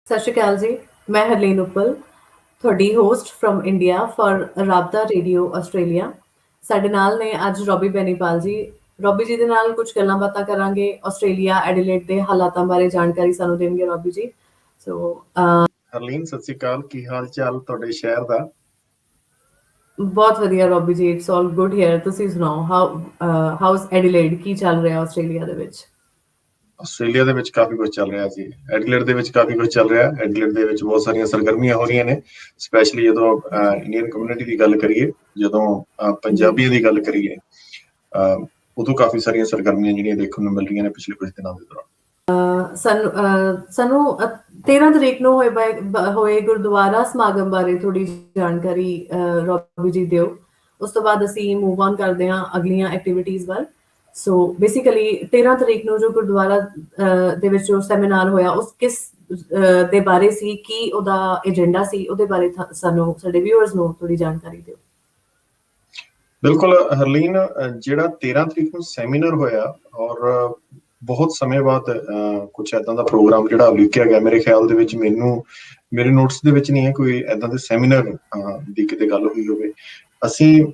ਸਤਿ ਸ਼੍ਰੀ ਅਕਾਲ ਜੀ। ਮੈਂ ਹਰਲੀਨ ਉੱਪਲ, ਤੁਹਾਡੀ ਹੋਸਟ ਫਰੋਮ ਇੰਡੀਆ ਫॉर ਰਾਬਤਾ ਰੇਡੀਓ ਆਸਟ੍ਰੇਲੀਆ। ਸਾਡੇ ਨਾਲ ਨੇ ਅੱਜ ਰੋਬੀ ਬੈਨੀਪਾਲ ਜੀ। ਰੋਬੀ ਜੀ ਦੇ ਨਾਲ ਕੁਝ ਗੱਲਾਂ ਬਾਤਾਂ ਕਰਾਂਗੇ। ਆਸਟ੍ਰੇਲੀਆ ਐਡੀਲੇਡ ਦੇ ਹਾਲਾਤਾਂ ਬਾਰੇ ਜਾਣਕਾਰੀ ਸਾਨੂੰ ਦੇਣਗੇ ਰੋਬੀ ਜੀ। ਸੋ ਹਰਲੀਨ, ਸਤਿ ਸ਼੍ਰੀ ਅਕਾਲ। ਕੀ ਹਾਲ ਚਾਲ ਤੁਹਾਡੇ ਸ਼ਹਿਰ ਦਾ? ਬਹੁਤ ਵਧੀਆ ਰੋਬੀ ਜੀ, ਇਟਸ ਆਲ ਗੁੱਡ ਹੇਅਰ। ਤੁਸੀਂ ਸੁਣਾਓ, ਹਾਊਸ ਐਡੀਲੇਡ, ਕੀ ਚੱਲ ਰਿਹਾ ਆਸਟ੍ਰੇਲੀਆ ਦੇ ਵਿੱਚ? ਆਸਟ੍ਰੇਲੀਆ ਦੇ ਵਿੱਚ ਕਾਫੀ ਕੁਝ ਚੱਲ ਰਿਹਾ ਜੀ। ਐਡੀਲੇਡ ਦੇ ਵਿੱਚ ਕਾਫੀ ਕੁਝ ਚੱਲ ਰਿਹਾ। ਐਡੀਲੇਡ ਦੇ ਵਿੱਚ ਬਹੁਤ ਸਾਰੀਆਂ ਸਰਗਰਮੀਆਂ ਹੋ ਰਹੀਆਂ ਨੇ, ਸਪੈਸ਼ਲੀ ਜਦੋਂ ਇੰਡੀਅਨ ਕਮਿਊਨਿਟੀ ਦੀ ਗੱਲ ਕਰੀਏ, ਜਦੋਂ ਪੰਜਾਬੀਆਂ ਦੀ ਗੱਲ ਕਰੀਏ, ਉਦੋਂ ਕਾਫੀ ਸਾਰੀਆਂ ਸਰਗਰਮੀਆਂ ਜਿਹੜੀਆਂ ਦੇਖਣ ਨੂੰ ਮਿਲ ਰਹੀਆਂ ਨੇ ਪਿਛਲੇ ਕੁਝ ਦਿਨਾਂ ਦੇ ਦੌਰਾਨ। ਸਾਨੂੰ 13 ਤਰੀਕ ਨੂੰ ਹੋਏ ਗੁਰਦੁਆਰਾ ਸਮਾਗਮ ਬਾਰੇ ਥੋੜੀ ਜਾਣਕਾਰੀ ਰੋਬੀ ਜੀ ਦਿਓ। ਉਸ ਤੋਂ ਬਾਅਦ ਅਸੀਂ ਮੂਵ ਔਨ ਕਰਦੇ ਹਾਂ ਅਗਲੀਆਂ ਐਕਟੀਵਿਟੀਜ਼ ਵੱਲ। ਸੋ ਬੇਸਿਕਲੀ 13 ਤਰੀਕ ਨੂੰ ਜੋ ਗੁਰਦੁਆਰਾ ਦੇ ਵਿੱਚ ਜੋ ਸੈਮੀਨਾਰ ਹੋਇਆ, ਉਸ ਕਿਸ ਦੇ ਬਾਰੇ ਸੀ, ਕੀ ਉਹਦਾ ਏਜੰਡਾ ਸੀ, ਉਹਦੇ ਬਾਰੇ ਸਾਨੂੰ ਸਾਡੇ ਵਿਊਅਰਸ ਨੂੰ ਥੋੜੀ ਜਾਣਕਾਰੀ ਦਿਓ। ਬਿਲਕੁਲ ਹਰਲੀਨ, ਜਿਹੜਾ 13 ਤਰੀਕ ਨੂੰ ਸੈਮੀਨਾਰ ਹੋਇਆ ਔਰ ਬਹੁਤ ਸਮੇਂ ਬਾਅਦ ਕੁਝ ਏਦਾਂ ਦਾ ਪ੍ਰੋਗਰਾਮ ਜਿਹੜਾ ਉਲੀਕਿਆ ਗਿਆ, ਮੇਰੇ ਖਿਆਲ ਦੇ ਵਿੱਚ ਮੇਰੇ ਨੋਟਸ ਦੇ ਵਿੱਚ ਨਹੀਂ ਹੈ ਕੋਈ ਏਦਾਂ ਦੇ ਸੈਮੀਨਾਰ ਦੀ ਕਿਤੇ ਗੱਲ ਹੋਈ ਹੋਵੇ। ਅਸੀਂ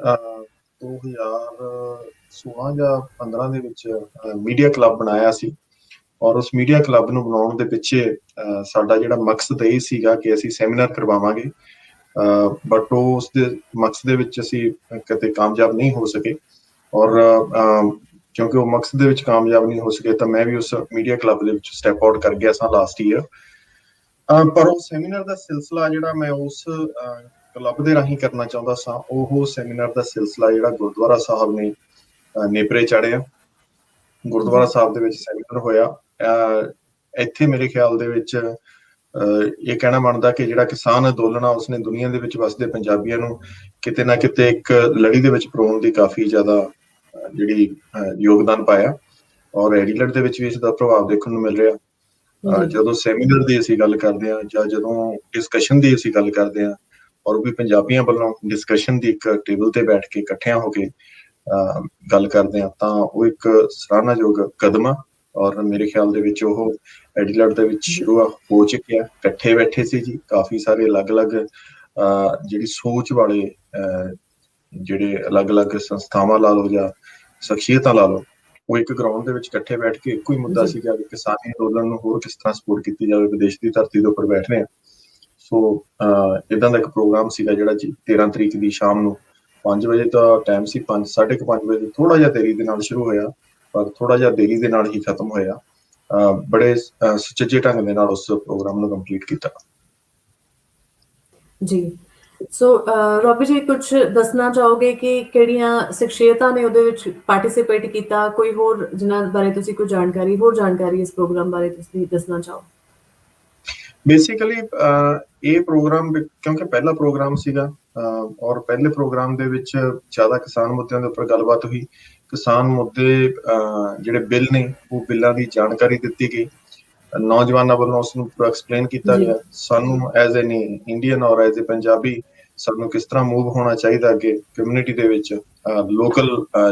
2016 ਜਾਂ 15 ਦੇ ਵਿੱਚ ਮੀਡੀਆ ਕਲੱਬ ਬਣਾਇਆ ਸੀ, ਔਰ ਉਸ ਮੀਡੀਆ ਕਲੱਬ ਨੂੰ ਬਣਾਉਣ ਦੇ ਪਿੱਛੇ ਸਾਡਾ ਜਿਹੜਾ ਮਕਸਦ ਇਹ ਸੀਗਾ ਕਿ ਅਸੀਂ ਸੈਮੀਨਾਰ ਕਰਵਾਵਾਂਗੇ, ਬਟ ਉਸ ਦੇ ਮਕਸਦ ਦੇ ਵਿੱਚ ਅਸੀਂ ਕਿਤੇ ਕਾਮਯਾਬ ਨਹੀਂ ਹੋ ਸਕੇ। ਔਰ ਕਿਉਂਕਿ ਉਹ ਮਕਸਦ ਦੇ ਵਿੱਚ ਕਾਮਯਾਬ ਨਹੀਂ ਹੋ ਸਕੇ ਤਾਂ ਮੈਂ ਵੀ ਉਸ ਮੀਡੀਆ ਕਲੱਬ ਦੇ ਵਿੱਚ ਸਟੈਪ ਆਊਟ ਕਰ ਗਿਆ ਸਾਂ ਲਾਸਟ ਈਅਰ। ਪਰ ਉਹ ਸੈਮੀਨਾਰ ਦਾ ਸਿਲਸਿਲਾ ਜਿਹੜਾ ਮੈਂ ਉਸ ਕਲੱਬ ਦੇ ਰਾਹੀਂ ਕਰਨਾ ਚਾਹੁੰਦਾ ਸਾਂ, ਉਹ ਸੈਮੀਨਾਰ ਦਾ ਸਿਲਸਿਲਾ ਜਿਹੜਾ ਗੁਰਦੁਆਰਾ ਸਾਹਿਬ ਨੇ ਨੇਪਰੇ ਚਾੜਿਆ। ਗੁਰਦੁਆਰਾ ਸਾਹਿਬ ਦੇ ਵਿੱਚ ਸੈਮੀਨਾਰ ਹੋਇਆ। ਇੱਥੇ ਮੇਰੇ ਖਿਆਲ ਦੇ ਵਿੱਚ ਇਹ ਕਹਿਣਾ ਬਣਦਾ ਕਿ ਜਿਹੜਾ ਕਿਸਾਨ ਅੰਦੋਲਨ ਆ, ਉਸਨੇ ਦੁਨੀਆ ਦੇ ਵਿੱਚ ਵਸਦੇ ਪੰਜਾਬੀਆਂ ਨੂੰ ਕਿਤੇ ਨਾ ਕਿਤੇ ਇੱਕ ਲੜੀ ਦੇ ਵਿੱਚ ਪਰੋਣ ਦੀ ਕਾਫੀ ਜ਼ਿਆਦਾ ਜਿਹੜੀ ਯੋਗਦਾਨ ਪਾਇਆ, ਔਰ ਐਡੀਲੇਡ ਦੇ ਵਿੱਚ ਵੀ ਇਸ ਦਾ ਪ੍ਰਭਾਵ ਦੇਖਣ ਨੂੰ ਮਿਲ ਰਿਹਾ। ਜਦੋਂ ਸੈਮੀਨਾਰ ਦੀ ਅਸੀਂ ਗੱਲ ਕਰਦੇ ਹਾਂ ਜਾਂ ਜਦੋਂ ਡਿਸਕਸ਼ਨ ਦੀ ਅਸੀਂ ਗੱਲ ਕਰਦੇ ਹਾਂ, ਔਰ ਉਹ ਵੀ ਪੰਜਾਬੀਆਂ ਵੱਲੋਂ ਡਿਸਕਸ਼ਨ ਦੀ ਇੱਕ ਟੇਬਲ ਤੇ ਬੈਠ ਕੇ ਇਕੱਠਿਆਂ ਹੋ ਕੇ ਗੱਲ ਕਰਦੇ ਹਾਂ, ਤਾਂ ਉਹ ਇੱਕ ਸਰਾਹਨਾਯੋਗ ਕਦਮ ਆ। ਔਰ ਮੇਰੇ ਖਿਆਲ ਦੇ ਵਿੱਚ ਉਹ ਐਡੀਲੇਡ ਦੇ ਵਿੱਚ ਸ਼ੁਰੂ ਹੋ ਚੁੱਕਿਆ। ਇਕੱਠੇ ਬੈਠੇ ਸੀ ਜੀ ਕਾਫੀ ਸਾਰੇ ਅਲੱਗ-ਅਲੱਗ ਜਿਹੜੀ ਸੋਚ ਵਾਲੇ ਜਿਹੜੇ ਅਲੱਗ-ਅਲੱਗ ਸੰਸਥਾਵਾਂ ਲਾ ਲਓ ਜਾਂ ਸ਼ਖਸੀਅਤਾਂ ਲਾ ਲਓ, ਉਹ ਇੱਕ ਗਰਾਊਂਡ ਦੇ ਵਿੱਚ ਇਕੱਠੇ ਬੈਠ ਕੇ ਇੱਕੋ ਹੀ ਮੁੱਦਾ ਸੀਗਾ ਕਿ ਕਿਸਾਨੀ ਅੰਦੋਲਨ ਨੂੰ ਹੋਰ ਕਿਸ ਤਰ੍ਹਾਂ ਸਪੋਰਟ ਕੀਤੀ ਜਾਵੇ। ਵਿਦੇਸ਼ ਦੀ ਧਰਤੀ ਦੇ ਉੱਪਰ ਬੈਠ ਰਹੇ ਆ। ਸੋ ਏਦਾਂ ਦਾ ਇੱਕ ਪ੍ਰੋਗਰਾਮ ਸੀਗਾ ਜਿਹੜਾ 13 ਤਰੀਕ ਦੀ ਸ਼ਾਮ ਨੂੰ 5 ਵਜੇ ਦਾ ਟਾਈਮ ਸੀ, 5:30 ਵਜੇ ਥੋੜਾ ਜਿਹਾ ਦੇਰੀ ਦੇ ਨਾਲ ਸ਼ੁਰੂ ਹੋਇਆ, ਪਰ ਥੋੜਾ ਜਿਹਾ ਦੇਰੀ ਦੇ ਨਾਲ ਹੀ ਖਤਮ ਹੋਇਆ। ਬੜੇ ਸੁਚੱਜੇ ਢੰਗ ਦੇ ਨਾਲ ਉਸ ਪ੍ਰੋਗਰਾਮ ਨੂੰ ਕੰਪਲੀਟ ਕੀਤਾ ਜੀ। ਸੋ ਰੋਬੀ ਜੀ, ਕੁਝ ਦੱਸਣਾ ਚਾਹੋਗੇ ਕਿ ਕਿਹੜੀਆਂ ਸ਼ਖਸੀਅਤਾਂ ਨੇ ਉਹਦੇ ਵਿੱਚ ਪਾਰਟਿਸਿਪੇਟ ਕੀਤਾ? ਕੋਈ ਹੋਰ ਜਿਨ੍ਹਾਂ ਬਾਰੇ ਤੁਸੀਂ ਕੋਈ ਜਾਣਕਾਰੀ ਇਸ ਪ੍ਰੋਗਰਾਮ ਬਾਰੇ ਤੁਸੀਂ ਦੱਸਣਾ ਚਾਹੋ? ਬੇਸਿਕਲੀ ਇਹ ਪ੍ਰੋਗਰਾਮ ਕਿਉਂਕਿ ਪਹਿਲਾ ਪ੍ਰੋਗਰਾਮ ਸੀਗਾ, ਔਰ ਪਹਿਲੇ ਪ੍ਰੋਗਰਾਮ ਦੇ ਵਿੱਚ ਜ਼ਿਆਦਾ ਕਿਸਾਨ ਮੁੱਦਿਆਂ ਦੇ ਉੱਪਰ ਗੱਲਬਾਤ ਹੋਈ। ਕਿਸਾਨ ਮੁੱਦੇ ਜਿਹੜੇ ਬਿੱਲ ਨੇ, ਉਹ ਬਿੱਲਾਂ ਦੀ ਜਾਣਕਾਰੀ ਦਿੱਤੀ ਗਈ, ਨੌਜਵਾਨਾਂ ਵੱਲੋਂ ਉਸਨੂੰ ਪੂਰਾ ਐਕਸਪਲੇਨ ਕੀਤਾ ਗਿਆ। ਸਾਨੂੰ ਐਜ਼ ਐਨ ਇੰਡੀਅਨ ਔਰ ਐਜ਼ ਏ ਪੰਜਾਬੀ ਸਾਨੂੰ ਕਿਸ ਤਰ੍ਹਾਂ ਮੂਵ ਹੋਣਾ ਚਾਹੀਦਾ ਅੱਗੇ ਕਮਿਊਨਿਟੀ ਦੇ ਵਿੱਚ, ਲੋਕਲ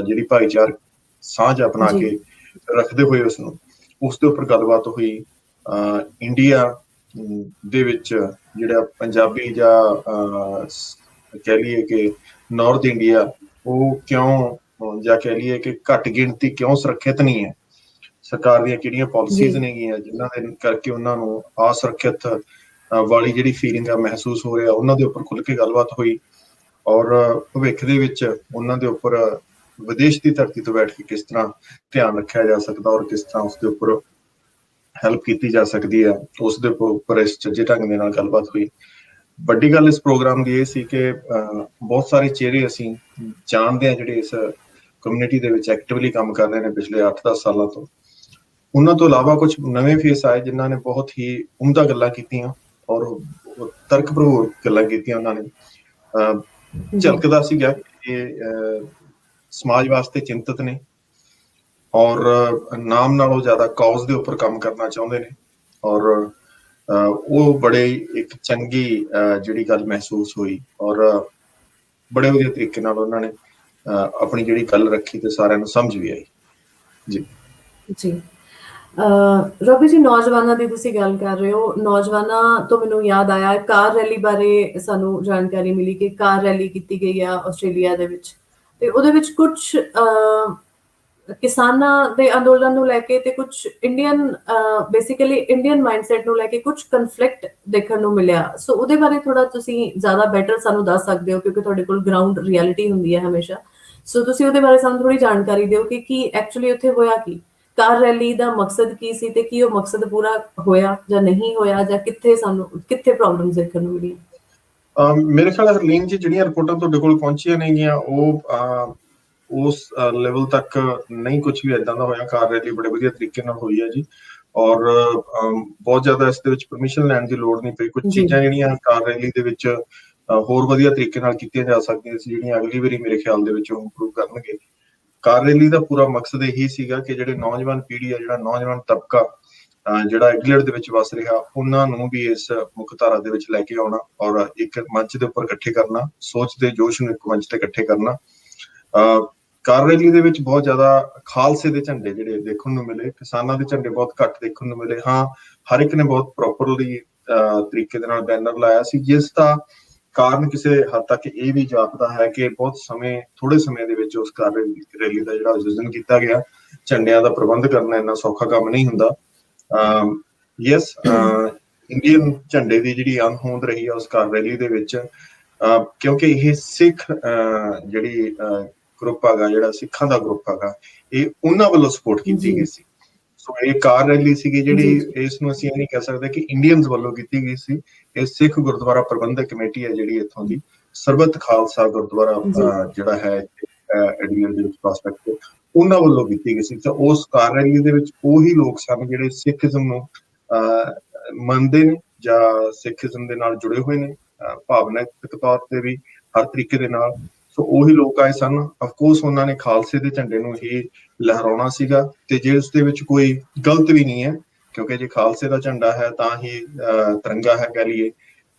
ਜਿਹੜੀ ਭਾਈਚਾਰਕ ਸਾਂਝ ਅਪਣਾ ਕੇ ਰੱਖਦੇ ਹੋਏ ਉਸ ਦੇ ਉੱਪਰ ਗੱਲਬਾਤ ਹੋਈ। ਇੰਡੀਆ ਦੇ ਵਿੱਚ ਜਿਹੜਾ ਪੰਜਾਬੀ ਜਾਂ ਕਹਿ ਲਈਏ ਕਿ ਨਾਰਥ ਇੰਡੀਆ, ਉਹ ਕਿਉਂ ਜਾਂ ਕਹਿ ਲਈਏ ਕਿ ਘੱਟ ਗਿਣਤੀ ਕਿਉਂ ਸੁਰੱਖਿਅਤ ਨਹੀਂ ਹੈ, ਸਰਕਾਰ ਦੀਆਂ ਕਿਹੜੀਆਂ ਪਾਲਿਸੀਜ਼ ਨੇਗੀਆਂ ਜਿਨ੍ਹਾਂ ਦੇ ਕਰਕੇ ਉਹਨਾਂ ਨੂੰ ਅਸੁਰੱਖਿਅਤ ਵਾਲੀ ਜਿਹੜੀ ਫੀਲਿੰਗ ਆ ਮਹਿਸੂਸ ਹੋ ਰਿਹਾ, ਉਹਨਾਂ ਦੇ ਉੱਪਰ ਖੁੱਲ੍ਹ ਕੇ ਗੱਲਬਾਤ ਹੋਈ। ਔਰ ਭਵਿੱਖ ਦੇ ਵਿੱਚ ਉਹਨਾਂ ਦੇ ਉੱਪਰ ਵਿਦੇਸ਼ ਦੀ ਧਰਤੀ ਤੋਂ ਬੈਠ ਕੇ ਕਿਸ ਤਰ੍ਹਾਂ ਧਿਆਨ ਰੱਖਿਆ ਜਾ ਸਕਦਾ ਔਰ ਕਿਸ ਤਰ੍ਹਾਂ ਉਸਦੇ ਉੱਪਰ ਹੈਲਪ ਕੀਤੀ ਜਾ ਸਕਦੀ ਹੈ, ਉਸ ਦੇ ਉੱਪਰ ਇਸ ਚੱਜੇ ਢੰਗ ਦੇ ਨਾਲ ਗੱਲਬਾਤ ਹੋਈ। ਵੱਡੀ ਗੱਲ ਇਸ ਪ੍ਰੋਗਰਾਮ ਦੀ ਇਹ ਸੀ ਕਿ ਬਹੁਤ ਸਾਰੇ ਚਿਹਰੇ ਅਸੀਂ ਜਾਣਦੇ ਹਾਂ ਜਿਹੜੇ ਇਸ ਕਮਿਊਨਿਟੀ ਦੇ ਵਿੱਚ ਐਕਟਿਵਲੀ ਕੰਮ ਕਰ ਰਹੇ ਨੇ ਪਿਛਲੇ 8-10 ਸਾਲਾਂ ਤੋਂ। ਉਹਨਾਂ ਤੋਂ ਇਲਾਵਾ ਕੁਝ ਨਵੇਂ ਫੇਸ ਆਏ ਜਿਨ੍ਹਾਂ ਨੇ ਬਹੁਤ ਹੀ ਉਮਦਾ ਗੱਲਾਂ ਕੀਤੀਆਂ ਔਰ ਤਰਕ ਭਰਪੂਰ ਗੱਲਾਂ ਕੀਤੀਆਂ। ਉਹਨਾਂ ਨੇ ਝਲਕਦਾ ਸੀਗਾ ਕਿ ਇਹ ਸਮਾਜ ਵਾਸਤੇ ਚਿੰਤਤ ਨੇ ਔਰ ਨਾਮ ਨਾਲੋਂ ਜ਼ਿਆਦਾ ਕਾਜ਼ ਦੇ ਉੱਪਰ ਕੰਮ ਕਰਨਾ ਚਾਹੁੰਦੇ ਨੇ, ਔਰ ਉਹ ਬੜੇ ਇੱਕ ਚੰਗੀ ਜਿਹੜੀ ਗੱਲ ਮਹਿਸੂਸ ਹੋਈ ਔਰ ਬੜੇ ਵਧੀਆ ਤਰੀਕੇ ਨਾਲ ਉਹਨਾਂ ਨੇ ਆਪਣੀ ਜਿਹੜੀ ਗੱਲ ਰੱਖੀ ਤੇ ਸਾਰਿਆਂ ਨੂੰ ਸਮਝ ਵੀ ਆਈ। ਜੀ ਜੀ। ਰੋਬੀ ਜੀ, ਨੌਜਵਾਨਾਂ ਦੀ ਤੁਸੀਂ ਗੱਲ ਕਰ ਰਹੇ ਹੋ। ਨੌਜਵਾਨਾਂ ਤੋਂ ਮੈਨੂੰ ਯਾਦ ਆਇਆ, ਕਾਰ ਰੈਲੀ ਬਾਰੇ ਸਾਨੂੰ ਜਾਣਕਾਰੀ ਮਿਲੀ ਕਿ ਕਾਰ ਰੈਲੀ ਕੀਤੀ ਗਈ ਆ ਆਸਟ੍ਰੇਲੀਆ ਦੇ ਵਿੱਚ, ਤੇ ਉਹਦੇ ਵਿੱਚ ਕੁਝ ਕਿਸਾਨਾਂ ਦੇ ਅੰਦੋਲਨ ਨੂੰ ਲੈ ਕੇ ਤੇ ਕੁਝ ਇੰਡੀਅਨ ਬੇਸਿਕਲੀ ਇੰਡੀਅਨ ਮਾਈਂਡਸੈਟ ਨੂੰ ਲੈ ਕੇ ਕੁਝ ਕਨਫਲਿਕਟ ਦੇਖਣ ਨੂੰ ਮਿਲਿਆ। ਸੋ ਉਹਦੇ ਬਾਰੇ ਥੋੜਾ ਤੁਸੀਂ ਜ਼ਿਆਦਾ ਬੈਟਰ ਸਾਨੂੰ ਦੱਸ ਸਕਦੇ ਹੋ, ਕਿਉਂਕਿ ਤੁਹਾਡੇ ਕੋਲ ਗਰਾਊਂਡ ਰਿਐਲਿਟੀ ਹੁੰਦੀ ਹੈ ਹਮੇਸ਼ਾ। ਸੋ ਤੁਸੀਂ ਉਹਦੇ ਬਾਰੇ ਸਾਨੂੰ ਥੋੜੀ ਜਾਣਕਾਰੀ ਦਿਓ ਕਿ ਕੀ ਐਕਚੁਅਲੀ ਉੱਥੇ ਹੋਇਆ ਕੀ, ਕਾਰ ਰੈਲੀ ਦਾ ਮਕਸਦ ਕੀ ਸੀ ਤੇ ਕੀ ਉਹ ਮਕਸਦ ਪੂਰਾ ਹੋਇਆ ਜਾਂ ਨਹੀਂ ਹੋਇਆ, ਜਾਂ ਕਿੱਥੇ ਪ੍ਰੋਬਲਮਸ ਦੇਖਣ ਨੂੰ ਮਿਲੀਆਂ। ਮੇਰੇ ਖਿਆਲ ਹਰਲੀਨ ਜੀ, ਜਿਹੜੀਆਂ ਰਿਪੋਰਟਾਂ ਤੁਹਾਡੇ ਕੋਲ ਪਹੁੰਚੀਆਂ ਨੇਗੀਆਂ ਉਹ ਉਸ ਲੈਵਲ ਤੱਕ ਨਹੀਂ ਕੁਝ ਵੀ ਇਦਾਂ ਦਾ ਹੋਇਆ। ਕਾਰ ਰੈਲੀ ਬੜੇ ਵਧੀਆ ਤਰੀਕੇ ਨਾਲ ਹੋਈ ਹੈ ਜੀ, ਔਰ ਬਹੁਤ ਜ਼ਿਆਦਾ ਇਸ ਦੇ ਵਿੱਚ ਪਰਮਿਸ਼ਨ ਲੈਣ ਦੀ ਲੋੜ ਨਹੀਂ ਪਈ। ਕੁਝ ਚੀਜ਼ਾਂ ਜਿਹੜੀਆਂ ਕਾਰ ਰੈਲੀ ਦੇ ਵਿੱਚ ਹੋਰ ਵਧੀਆ ਤਰੀਕੇ ਨਾਲ ਕੀਤੀਆਂ ਜਾ ਸਕਦੀਆਂ ਸੀ, ਜਿਹੜੀਆਂ ਅਗਲੀ ਵਾਰੀ ਮੇਰੇ ਖਿਆਲ ਦੇ ਵਿੱਚ ਉਹ ਇੰਪਰੂਵ ਕਰਨਗੇ। ਕਾਰ ਰੈਲੀ ਦਾ ਪੂਰਾ ਮਕਸਦ ਇਹੀ ਸੀਗਾ ਕਿ ਜਿਹੜੇ ਨੌਜਵਾਨ ਪੀੜ੍ਹੀ ਆ, ਜਿਹੜਾ ਨੌਜਵਾਨ ਤਬਕਾ ਜਿਹੜਾ ਇੰਗਲੈਂਡ ਦੇ ਵਿੱਚ ਵਸ ਰਿਹਾ, ਉਹਨਾਂ ਨੂੰ ਵੀ ਇਸ ਮੁੱਖ ਧਾਰਾ ਦੇ ਵਿੱਚ ਲੈ ਕੇ ਆਉਣਾ ਔਰ ਇੱਕ ਮੰਚ ਦੇ ਉੱਪਰ ਇਕੱਠੇ ਕਰਨਾ, ਸੋਚ ਦੇ ਜੋਸ਼ ਨੂੰ ਇੱਕ ਮੰਚ ਤੇ ਇਕੱਠੇ ਕਰਨਾ। ਕਾਰ ਰੈਲੀ ਦੇ ਵਿੱਚ ਬਹੁਤ ਜ਼ਿਆਦਾ ਖਾਲਸੇ ਦੇ ਝੰਡੇ ਜਿਹੜੇ ਦੇਖਣ ਨੂੰ ਮਿਲੇ, ਕਿਸਾਨਾਂ ਦੇ ਝੰਡੇ ਬਹੁਤ ਘੱਟ ਦੇਖਣ ਨੂੰ ਮਿਲੇ। ਹਾਂ, ਹਰ ਇੱਕ ਨੇ ਬਹੁਤ ਪ੍ਰੋਪਰਲੀ ਤਰੀਕੇ ਦੇ ਨਾਲ ਬੈਨਰ ਲਾਇਆ ਸੀ, ਜਿਸ ਦਾ ਕਾਰਨ ਕਿਸੇ ਹੱਦ ਤੱਕ ਇਹ ਵੀ ਜਾਪਦਾ ਹੈ ਕਿ ਥੋੜੇ ਸਮੇਂ ਦੇ ਵਿੱਚ ਉਸ ਕਾਰ ਰੈਲੀ ਦਾ ਜਿਹੜਾ ਆਯੋਜਨ ਕੀਤਾ ਗਿਆ, ਝੰਡਿਆਂ ਦਾ ਪ੍ਰਬੰਧ ਕਰਨਾ ਇੰਨਾ ਸੌਖਾ ਕੰਮ ਨਹੀਂ ਹੁੰਦਾ। ਯੈਸ, ਇੰਡੀਅਨ ਝੰਡੇ ਦੀ ਜਿਹੜੀ ਅਣਹੋਂਦ ਰਹੀ ਹੈ ਉਸ ਕਾਰ ਰੈਲੀ ਦੇ ਵਿੱਚ, ਕਿਉਂਕਿ ਇਹ ਸਿੱਖ ਜਿਹੜੀ ਗਰੁੱਪ ਹੈਗਾ, ਜਿਹੜਾ ਸਿੱਖਾਂ ਦਾ ਗਰੁੱਪ ਹੈਗਾ, ਇਹ ਉਹਨਾਂ ਵੱਲੋਂ ਸਪੋਰਟ ਕੀਤੀ ਗਈ ਸੀ। ਸੋ ਇਹ ਕਾਰ ਰੈਲੀ ਸੀਗੀ ਜਿਹੜੀ, ਇਸ ਨੂੰ ਅਸੀਂ ਇਹ ਨਹੀਂ ਕਹਿ ਸਕਦੇ ਕਿ ਇੰਡੀਅਨਸ ਵੱਲੋਂ ਕੀਤੀ ਗਈ ਸੀ। ਇਹ ਸਿੱਖ ਗੁਰਦੁਆਰਾ ਪ੍ਰਬੰਧਕ ਕਮੇਟੀ ਹੈ ਜਿਹੜੀ ਇੱਥੋਂ ਦੀ, ਸਰਬੱਤ ਖਾਲਸਾ ਗੁਰਦੁਆਰਾ ਜਿਹੜਾ ਹੈ ਐਡੀਲੇਡ ਦੇ ਵਿੱਚ ਪ੍ਰੋਸਪੈਕਟ, ਉਹਨਾਂ ਵੱਲੋਂ ਕੀਤੀ ਗਈ ਸੀ। ਤਾਂ ਉਸ ਕਾਰ ਰੈਲੀ ਦੇ ਵਿੱਚ ਉਹੀ ਲੋਕ ਸਨ ਜਿਹੜੇ ਸਿੱਖੀਜ਼ਮ ਨੂੰ ਮੰਨਦੇ ਨੇ ਜਾਂ ਸਿੱਖੀਜ਼ਮ ਦੇ ਨਾਲ ਜੁੜੇ ਹੋਏ ਨੇ, ਭਾਵਨਾਤਮਕ ਤੌਰ ਤੇ ਵੀ ਹਰ ਤਰੀਕੇ ਦੇ ਨਾਲ। ਸੋ ਉਹੀ ਲੋਕ ਆਏ ਸਨ। ਅਫਕੋਰਸ ਉਹਨਾਂ ਨੇ ਖਾਲਸੇ ਦੇ ਝੰਡੇ ਨੂੰ ਹੀ ਲਹਿਰਾਉਣਾ ਸੀਗਾ, ਤੇ ਜੇ ਉਸ ਦੇ ਵਿੱਚ ਕੋਈ ਗਲਤ ਵੀ ਨਹੀਂ ਹੈ, ਕਿਉਂਕਿ ਜੇ ਖਾਲਸੇ ਦਾ ਝੰਡਾ ਹੈ ਤਾਂ ਹੀ ਤਿਰੰਗਾ ਹੈ ਕਹਿ ਲਈਏ।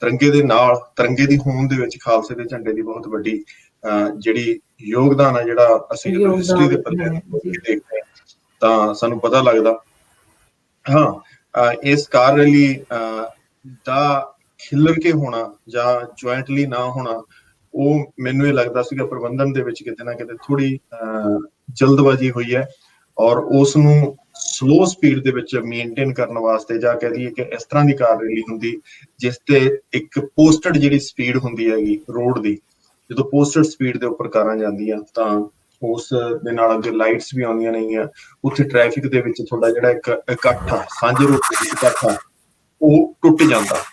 ਤਿਰੰਗੇ ਦੇ ਨਾਲ, ਤਿਰੰਗੇ ਦੀ ਹੋਂਦ ਦੇ ਵਿੱਚ ਖਾਲਸੇ ਦੇ ਝੰਡੇ ਦੀ ਬਹੁਤ ਵੱਡੀ ਜਿਹੜੀ ਯੋਗਦਾਨ ਹੈ, ਜਿਹੜਾ ਅਸੀਂ ਜਦੋਂ ਹਿਸਟਰੀ ਦੇ ਪੱਲੇ ਦੇਖਦੇ ਹਾਂ ਤਾਂ ਸਾਨੂੰ ਪਤਾ ਲੱਗਦਾ। ਹਾਂ, ਇਸ ਕਾਰ ਰੈਲੀ ਦਾ ਖਿਲਰ ਕੇ ਹੋਣਾ ਜਾਂ ਜੁਆਇੰਟਲੀ ਨਾ ਹੋਣਾ, ਉਹ ਮੈਨੂੰ ਇਹ ਲੱਗਦਾ ਸੀਗਾ ਪ੍ਰਬੰਧਨ ਦੇ ਵਿੱਚ ਕਿਤੇ ਨਾ ਕਿਤੇ ਥੋੜੀ ਜਲਦਬਾਜ਼ੀ ਹੋਈ ਹੈ, ਔਰ ਉਸ ਨੂੰ ਸਲੋ ਸਪੀਡ ਦੇ ਵਿੱਚ ਮੇਨਟੇਨ ਕਰਨ ਵਾਸਤੇ, ਜਾਂ ਕਹਿ ਦਈਏ ਕਿ ਇਸ ਤਰ੍ਹਾਂ ਦੀ ਕਾਰ ਰੈਲੀ ਹੁੰਦੀ ਜਿਸ ਤੇ ਇੱਕ ਪੋਸਟਡ ਜਿਹੜੀ ਸਪੀਡ ਹੁੰਦੀ ਹੈਗੀ ਰੋਡ ਦੀ, ਜਦੋਂ ਪੋਸਟਡ ਸਪੀਡ ਦੇ ਉੱਪਰ ਕਾਰਾਂ ਜਾਂਦੀਆਂ ਤਾਂ ਉਸ ਦੇ ਨਾਲ ਅੱਗੇ ਲਾਈਟਸ ਵੀ ਆਉਂਦੀਆਂ ਨੇਗੀਆਂ, ਉੱਥੇ ਟ੍ਰੈਫਿਕ ਦੇ ਵਿੱਚ ਤੁਹਾਡਾ ਜਿਹੜਾ ਇੱਕ ਇਕੱਠ ਆ, ਸਾਂਝੇ ਰੂਪ ਦੇ ਵਿੱਚ ਇਕੱਠ ਆ, ਉਹ ਟੁੱਟ ਜਾਂਦਾ।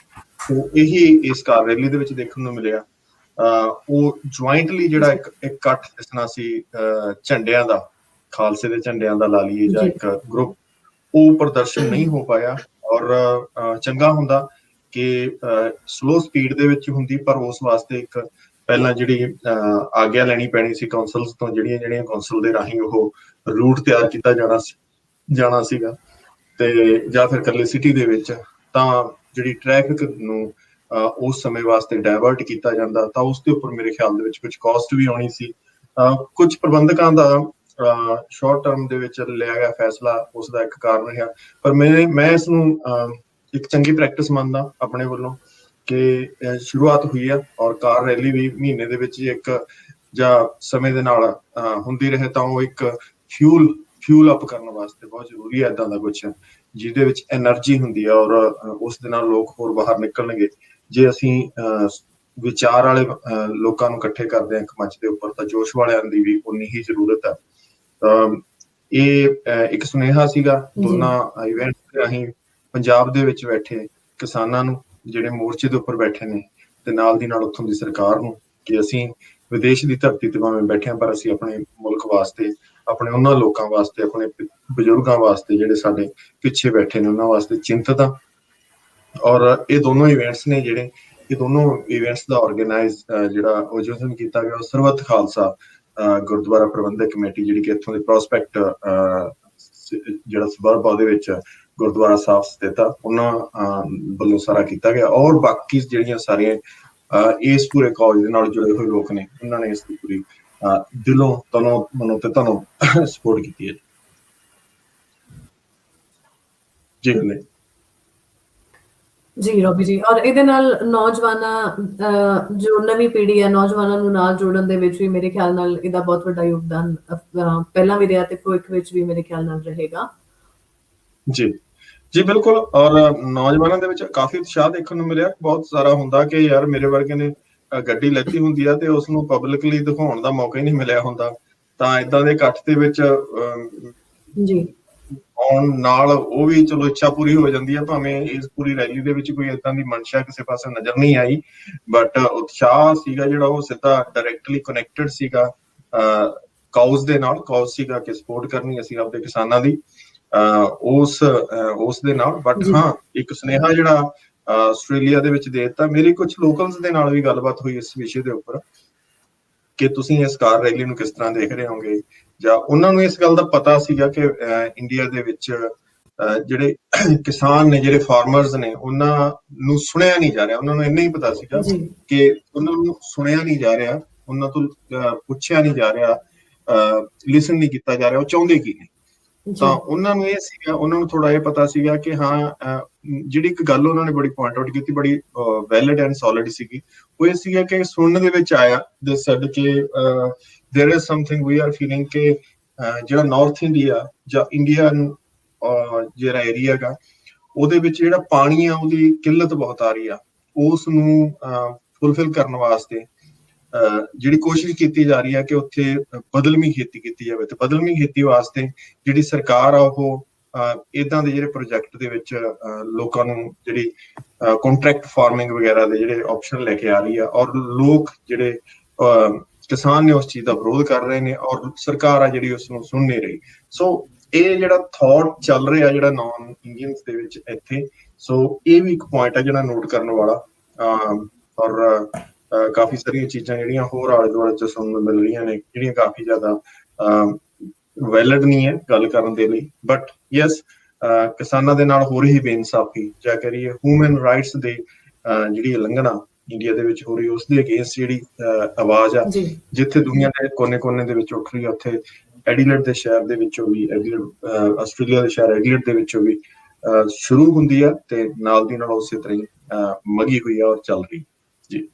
ਸੋ ਇਹੀ ਇਸ ਕਾਰ ਰੈਲੀ ਦੇ ਵਿੱਚ ਦੇਖਣ ਨੂੰ ਮਿਲਿਆ। ਉਹ ਜੁਆਇੰਟਲੀ ਜਿਹੜਾ ਇੱਕ ਇਕੱਠ ਦਿਸਣਾ ਸੀ ਝੰਡਿਆਂ ਦਾ, ਖਾਲਸੇ ਦੇ ਝੰਡਿਆਂ ਦਾ ਲਾ ਲਈਏ ਜਾਂ ਇੱਕ ਗਰੁੱਪ, ਉਹ ਪ੍ਰਦਰਸ਼ਨ ਨਹੀਂ ਹੋ ਪਾਇਆ। ਔਰ ਚੰਗਾ ਹੁੰਦਾ ਕਿ ਸਲੋ ਸਪੀਡ ਦੇ ਵਿੱਚ ਹੁੰਦੀ, ਪਰ ਉਸ ਵਾਸਤੇ ਇੱਕ ਪਹਿਲਾਂ ਜਿਹੜੀ ਆਗਿਆ ਲੈਣੀ ਪੈਣੀ ਸੀ ਕੌਂਸਲਸ ਤੋਂ, ਜਿਹੜੀਆਂ ਕੌਂਸਲ ਦੇ ਰਾਹੀਂ ਉਹ ਰੂਟ ਤਿਆਰ ਕੀਤਾ ਜਾਣਾ ਸੀਗਾ, ਤੇ ਜਾਂ ਫਿਰ ਇਕੱਲੇ ਸਿਟੀ ਦੇ ਵਿੱਚ, ਤਾਂ ਜਿਹੜੀ ਟ੍ਰੈਫਿਕ ਨੂੰ ਉਸ ਸਮੇਂ ਵਾਸਤੇ ਡਾਇਵਰਟ ਕੀਤਾ ਜਾਂਦਾ, ਤਾਂ ਉਸ ਦੇ ਉੱਪਰ ਮੇਰੇ ਖਿਆਲ ਦੇ ਵਿੱਚ ਕੁਝ ਕਾਸਟ ਵੀ ਆਉਣੀ ਸੀ। ਕੁਝ ਪ੍ਰਬੰਧਕਾਂ ਦਾ ਸ਼ਾਰਟ ਟਰਮ ਦੇ ਵਿੱਚ ਲਿਆ ਗਿਆ ਫੈਸਲਾ ਉਸ ਦਾ ਇੱਕ ਕਾਰਨ ਰਿਹਾ, ਪਰ ਮੈਂ ਇਸ ਨੂੰ ਇੱਕ ਚੰਗੀ ਪ੍ਰੈਕਟਿਸ ਮੰਨਦਾ ਆਪਣੇ ਵੱਲੋਂ ਕਿ ਸ਼ੁਰੂਆਤ ਹੋਈ ਆ, ਔਰ ਕਾਰ ਰੈਲੀ ਵੀ ਮਹੀਨੇ ਦੇ ਵਿੱਚ ਇੱਕ ਜਾਂ ਸਮੇਂ ਦੇ ਨਾਲ ਹੁੰਦੀ ਰਹੇ, ਤਾਂ ਉਹ ਇੱਕ ਫਿਊਲ ਅਪ ਕਰਨ ਵਾਸਤੇ ਬਹੁਤ ਜ਼ਰੂਰੀ ਹੈ ਇੱਦਾਂ ਦਾ ਕੁਛ, ਜਿਹਦੇ ਵਿੱਚ ਐਨਰਜੀ ਹੁੰਦੀ ਹੈ, ਔਰ ਉਸ ਦੇ ਨਾਲ ਲੋਕ ਹੋਰ ਬਾਹਰ ਨਿਕਲਣਗੇ। ਜੇ ਅਸੀਂ ਵਿਚਾਰ ਵਾਲੇ ਲੋਕਾਂ ਨੂੰ ਇਕੱਠੇ ਕਰਦੇ ਹਾਂ ਇੱਕ ਮੰਚ ਦੇ ਉੱਪਰ, ਤਾਂ ਜੋਸ਼ ਵਾਲਿਆਂ ਦੀ ਵੀ ਉਨੀ ਹੀ ਜ਼ਰੂਰਤ ਹੈ। ਇਹ ਇੱਕ ਸੁਨੇਹਾ ਸੀਗਾ ਦੋਨਾਂ ਇਵੈਂਟ ਰਾਹੀਂ ਪੰਜਾਬ ਦੇ ਵਿੱਚ ਬੈਠੇ ਕਿਸਾਨਾਂ ਨੂੰ, ਜਿਹੜੇ ਮੋਰਚੇ ਦੇ ਉੱਪਰ ਬੈਠੇ ਨੇ, ਤੇ ਨਾਲ ਦੀ ਨਾਲ ਉੱਥੋਂ ਦੀ ਸਰਕਾਰ ਨੂੰ, ਕਿ ਅਸੀਂ ਵਿਦੇਸ਼ ਦੀ ਧਰਤੀ ਤੇ ਭਾਵੇਂ ਬੈਠੇ ਹਾਂ, ਪਰ ਅਸੀਂ ਆਪਣੇ ਮੁਲਕ ਵਾਸਤੇ, ਆਪਣੇ ਉਹਨਾਂ ਲੋਕਾਂ ਵਾਸਤੇ, ਆਪਣੇ ਬਜ਼ੁਰਗਾਂ ਵਾਸਤੇ ਜਿਹੜੇ ਸਾਡੇ ਪਿੱਛੇ ਬੈਠੇ ਨੇ, ਉਹਨਾਂ ਵਾਸਤੇ ਚਿੰਤਤ ਹਾਂ। ਔਰ ਇਹ ਦੋਨੋਂ ਇਵੈਂਟਸ ਨੇ ਜਿਹੜੇ, ਇਹ ਦੋਨੋਂ ਇਵੈਂਟਸ ਦਾ ਆਰਗੇਨਾਈਜ਼ ਜਿਹੜਾ ਆਯੋਜਨ ਕੀਤਾ ਗਿਆ, ਉਹ ਸਰਬੱਤ ਖਾਲਸਾ ਗੁਰਦੁਆਰਾ ਪ੍ਰਬੰਧਕ ਕਮੇਟੀ, ਜਿਹੜੀ ਕਿ ਇੱਥੋਂ ਦੇ ਪ੍ਰੋਸਪੈਕਟ ਜਿਹੜਾ ਸਬਰਬਾ ਦੇ ਵਿੱਚ ਗੁਰਦੁਆਰਾ ਸਾਹਿਬ ਸਥਿਤ ਆ, ਉਹਨਾਂ ਵੱਲੋਂ ਸਾਰਾ ਕੀਤਾ ਗਿਆ। ਔਰ ਬਾਕੀ ਜਿਹੜੀਆਂ ਸਾਰੀਆਂ ਇਸ ਪੂਰੇ ਕਾਜ਼ ਦੇ ਨਾਲ ਜੁੜੇ ਹੋਏ ਲੋਕ ਨੇ, ਉਹਨਾਂ ਨੇ ਇਸ ਦੀ ਪੂਰੀ ਦਿਲੋਂ, ਤਨੋਂ, ਮਨੋਂ ਤੇ ਧਨੋਂ ਸਪੋਰਟ ਕੀਤੀ ਹੈ। ਜੀ ਹਲੇ ਜੀ ਰੋਬੀ ਜੀ, ਔਰ ਇਹਦੇ ਨਾਲ ਨੌਜਵਾਨਾਂ ਜੋ ਨਵੀਂ ਪੀੜ੍ਹੀ ਹੈ, ਨੌਜਵਾਨਾਂ ਨੂੰ ਨਾਲ ਜੋੜਨ ਦੇ ਵਿੱਚ ਵੀ ਮੇਰੇ ਖਿਆਲ ਨਾਲ ਇਹਦਾ ਬਹੁਤ ਵੱਡਾ ਯੋਗਦਾਨ ਪਹਿਲਾਂ ਵੀ ਰਿਹਾ ਤੇ ਭਵਿੱਖ ਵਿੱਚ ਵੀ ਮੇਰੇ ਖਿਆਲ ਨਾਲ ਰਹੇਗਾ। ਜੀ ਜੀ ਬਿਲਕੁਲ। ਔਰ ਨੌਜਵਾਨਾਂ ਦੇ ਵਿੱਚ ਕਾਫੀ ਉਤਸ਼ਾਹ ਦੇਖਣ ਨੂੰ ਮਿਲਿਆ। ਬਹੁਤ ਸਾਰਾ ਹੁੰਦਾ ਕਿ ਯਾਰ ਮੇਰੇ ਵਰਗੇ ਨੇ ਗੱਡੀ ਲੈਤੀ ਹੁੰਦੀ ਆ ਤੇ ਉਸਨੂੰ ਪਬਲਿਕਲੀ ਦਿਖਾਉਣ ਦਾ ਮੌਕਾ ਹੀ ਨਹੀਂ ਮਿਲਿਆ ਹੁੰਦਾ, ਤਾਂ ਇਦਾਂ ਦੇ ਇਕੱਠ ਦੇ ਵਿੱਚ ਜੀ ਆਉਣ ਨਾਲ ਉਹ ਵੀ ਚਲੋ ਇੱਛਾ ਪੂਰੀ ਹੋ ਜਾਂਦੀ ਹੈ। ਭਾਵੇਂ ਇਸ ਪੂਰੀ ਰੈਲੀ ਦੇ ਵਿੱਚ ਕੋਈ ਏਦਾਂ ਦੀ ਮਨਸ਼ਾ ਕਿਸੇ ਪਾਸੇ ਨਜ਼ਰ ਨਹੀਂ ਆਈ, ਬਟ ਉਤਸ਼ਾਹ ਸੀਗਾ ਜਿਹੜਾ ਉਹ ਸਿੱਧਾ ਡਾਇਰੈਕਟਲੀ ਕਨੈਕਟਡ ਸੀਗਾ ਕਾਉਜ਼ ਦੇ ਨਾਲ। ਕਾਉਜ਼ ਸੀਗਾ ਕਿ ਸਪੋਰਟ ਕਰਨੀ ਅਸੀਂ ਆਪਦੇ ਕਿਸਾਨਾਂ ਦੀ ਉਸ ਦੇ ਨਾਲ। ਬਟ ਹਾਂ, ਇੱਕ ਸੁਨੇਹਾ ਜਿਹੜਾ ਆਸਟ੍ਰੇਲੀਆ ਦੇ ਵਿੱਚ ਦੇ ਦਿੱਤਾ। ਮੇਰੀ ਕੁਝ ਲੋਕਲਸ ਦੇ ਨਾਲ ਵੀ ਗੱਲਬਾਤ ਹੋਈ ਇਸ ਵਿਸ਼ੇ ਦੇ ਉੱਪਰ ਕਿ ਤੁਸੀਂ ਇਸ ਕਾਰ ਰੈਲੀ ਨੂੰ ਕਿਸ ਤਰ੍ਹਾਂ ਦੇਖ ਰਹੇ ਹੋਗੇ, ਜਾਂ ਉਹਨਾਂ ਨੂੰ ਇਸ ਗੱਲ ਦਾ ਪਤਾ ਸੀਗਾ ਕਿ ਇੰਡੀਆ ਦੇ ਵਿੱਚ ਜਿਹੜੇ ਕਿਸਾਨ ਨੇ, ਜਿਹੜੇ ਫਾਰਮਰਸ ਨੇ, ਉਹਨਾਂ ਨੂੰ ਸੁਣਿਆ ਨਹੀਂ ਜਾ ਰਿਹਾ। ਉਹਨਾਂ ਨੂੰ ਇੰਨਾ ਹੀ ਪਤਾ ਸੀਗਾ ਕਿ ਉਹਨਾਂ ਨੂੰ ਸੁਣਿਆ ਨਹੀਂ ਜਾ ਰਿਹਾ, ਉਹਨਾਂ ਤੋਂ ਪੁੱਛਿਆ ਨਹੀਂ ਜਾ ਰਿਹਾ, ਲਿਸਨ ਨਹੀਂ ਕੀਤਾ ਜਾ ਰਿਹਾ ਉਹ ਚਾਹੁੰਦੇ ਕੀ ਨੇ। ਤਾਂ ਉਹਨਾਂ ਨੂੰ ਇਹ ਸੀਗਾ, ਉਹਨਾਂ ਨੂੰ ਥੋੜਾ ਇਹ ਪਤਾ ਸੀਗਾ ਕਿ ਹਾਂ ਜਿਹੜੀ ਇੱਕ ਗੱਲ ਉਹਨਾਂ ਨੇ ਬੜੀ ਪੁਆਇੰਟ ਆਊਟ ਕੀਤੀ, ਬੜੀ ਵੈਲਿਡ ਐਂਡ ਸੋਲਿਡ ਸੀਗੀ, ਉਹ ਇਹ ਸੀਗਾ ਕਿ ਸੁਣਨ ਦੇ ਵਿੱਚ ਆਇਆ ਦੇ ਸੈਡ ਕਿ there is something we are feeling ਕਿ ਜਿਹੜਾ ਨਾਰਥ ਇੰਡੀਆ ਜਾਂ ਇੰਡੀਅਨ ਜਿਹੜਾ ਏਰੀਆ ਹੈਗਾ ਉਹਦੇ ਵਿੱਚ ਜਿਹੜਾ ਪਾਣੀ ਆ ਉਹਦੀ ਕਿੱਲਤ ਬਹੁਤ ਆ ਰਹੀ ਆ। ਉਸ ਨੂੰ ਫੁਲਫਿਲ ਕਰਨ ਵਾਸਤੇ ਜਿਹੜੀ ਕੋਸ਼ਿਸ਼ ਕੀਤੀ ਜਾ ਰਹੀ ਹੈ ਕਿ ਉੱਥੇ ਬਦਲਵੀਂ ਖੇਤੀ ਕੀਤੀ ਜਾਵੇ। ਤੇ ਬਦਲਵੀਂ ਖੇਤੀ ਵਾਸਤੇ ਜਿਹੜੀ ਸਰਕਾਰ ਆ ਉਹ ਇਦਾਂ ਦੇ ਜਿਹੜੇ ਪ੍ਰੋਜੈਕਟ ਦੇ ਵਿੱਚ ਲੋਕਾਂ ਨੂੰ ਜਿਹੜੀ ਕੰਟਰੈਕਟ ਫਾਰਮਿੰਗ ਵਗੈਰਾ ਦੇ ਜਿਹੜੇ ਆਪਸ਼ਨ ਲੈ ਕੇ ਆ ਰਹੀ ਆ, ਔਰ ਲੋਕ ਜਿਹੜੇ ਕਿਸਾਨ ਨੇ ਉਸ ਚੀਜ਼ ਦਾ ਵਿਰੋਧ ਕਰ ਰਹੇ ਨੇ, ਔਰ ਸਰਕਾਰ ਆ ਜਿਹੜੀ ਉਸ ਨੂੰ ਸੁਣ ਨਹੀਂ ਰਹੀ। ਸੋ ਇਹ ਜਿਹੜਾ ਥਾਟ ਚੱਲ ਰਿਹਾ ਜਿਹੜਾ ਨਾਨ ਇੰਡੀਅਨਸ ਦੇ ਵਿੱਚ ਇੱਥੇ, ਸੋ ਇਹ ਵੀ ਇੱਕ ਪੁਆਇੰਟ ਹੈ ਜਿਹੜਾ ਨੋਟ ਕਰਨ ਵਾਲਾ। ਔਰ ਕਾਫੀ ਸਾਰੀਆਂ ਚੀਜ਼ਾਂ ਜਿਹੜੀਆਂ ਹੋਰ ਆਲੇ ਦੁਆਲੇ ਚ ਸੁਣਨ ਨੂੰ ਮਿਲ ਰਹੀਆਂ ਨੇ, ਜਿਹੜੀਆਂ ਕਾਫੀ ਜ਼ਿਆਦਾ ਵੈਲਿਡ ਨਹੀਂ ਹੈ ਗੱਲ ਕਰਨ ਦੇ ਲਈ। ਬਟ ਯੈਸ, ਕਿਸਾਨਾਂ ਦੇ ਨਾਲ ਹੋ ਰਹੀ ਬੇਇਨਸਾਫੀ ਜਾਂ ਕਰੀਏ ਹਿਊਮਨ ਰਾਈਟਸ ਦੇ ਜਿਹੜੀ ਉਲੰਘਣਾ ਇੰਡੀਆ ਦੇ ਵਿੱਚ ਹੋ ਰਹੀ, ਉਸ ਦੇ ਅਗੇਂਸਟ ਜਿਹੜੀ ਆਵਾਜ਼ ਆ ਜਿੱਥੇ ਦੁਨੀਆ ਦੇ ਕੋਨੇ-ਕੋਨੇ ਦੇ ਵਿੱਚ ਉੱਠ ਰਹੀ ਆ, ਉੱਥੇ ਐਡੀਲੇਡ ਦੇ ਸ਼ਹਿਰ ਦੇ ਵਿੱਚੋਂ ਵੀ, ਆਸਟ੍ਰੇਲੀਆ ਦੇ ਸ਼ਹਿਰ ਐਡੀਲੇਡ ਦੇ ਵਿੱਚੋਂ ਵੀ ਸ਼ੁਰੂ ਹੁੰਦੀ ਆ ਤੇ ਨਾਲ ਦੀ ਨਾਲ ਉਸੇ ਤਰ੍ਹਾਂ ਹੀ ਮਗੀ ਹੋਈ ਆ ਔਰ ਚੱਲ ਰਹੀ ਜੀ।